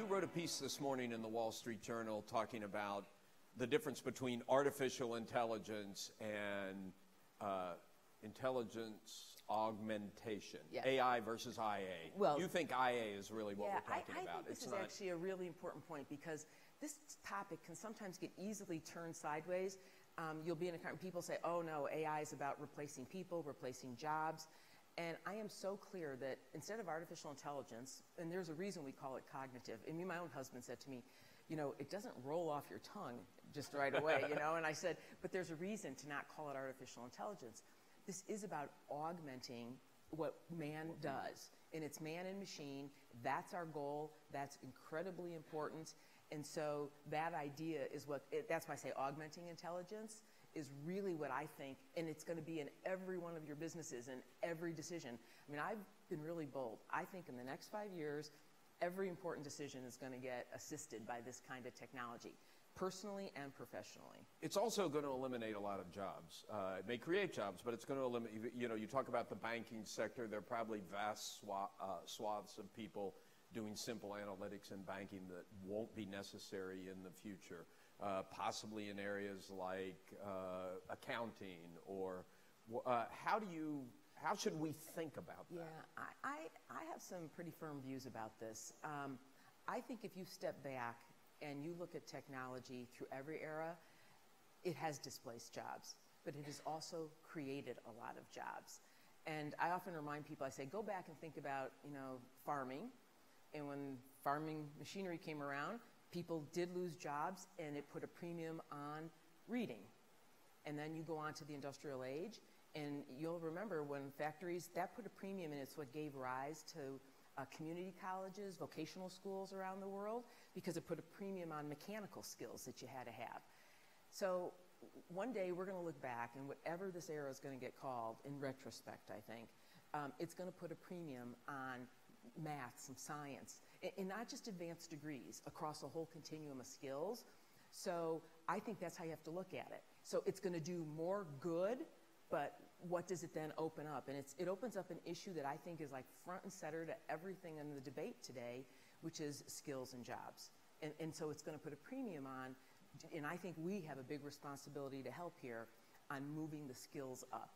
wrote a piece this morning in the Wall Street Journal talking about the difference between artificial intelligence and intelligence augmentation, Yes. AI versus IA. Well, you think IA is really what we're talking I about. think this is actually a really important point, because this topic can sometimes get easily turned sideways. You'll be in a conference, people say, oh no, AI is about replacing people, replacing jobs. And I am so clear that instead of artificial intelligence, and there's a reason we call it cognitive. I mean, my own husband said to me, you know, it doesn't roll off your tongue just right away, you know? And I said, but there's a reason to not call it artificial intelligence. This is about augmenting what man does. And it's man and machine. That's our goal. That's incredibly important. And so that idea is that's why I say augmenting intelligence is really what I think, and it's going to be in every one of your businesses and every decision. I mean, I've been really bold. I think in the next 5 years, every important decision is going to get assisted by this kind of technology, personally and professionally. It's also going to eliminate a lot of jobs. It may create jobs, but it's going to eliminate, you know, you talk about the banking sector, there are probably vast swaths of people doing simple analytics in banking that won't be necessary in the future, possibly in areas like accounting, or how should we think about that? Yeah, I have some pretty firm views about this. I think if you step back and you look at technology through every era, it has displaced jobs, but it has also created a lot of jobs. And I often remind people, I say, go back and think about, you know, farming. And when farming machinery came around, people did lose jobs, and it put a premium on reading. And then you go on to the industrial age, and you'll remember when factories, that put a premium, and it's what gave rise to community colleges, vocational schools around the world, because it put a premium on mechanical skills that you had to have. So one day we're going to look back, and whatever this era is going to get called, in retrospect, I think, it's going to put a premium on math, some science, and not just advanced degrees, across a whole continuum of skills. So I think that's how you have to look at it. So it's going to do more good, but what does it then open up? And it opens up an issue that I think is like front and center to everything in the debate today, which is skills and jobs. And so it's going to put a premium on, and I think we have a big responsibility to help here on moving the skills up.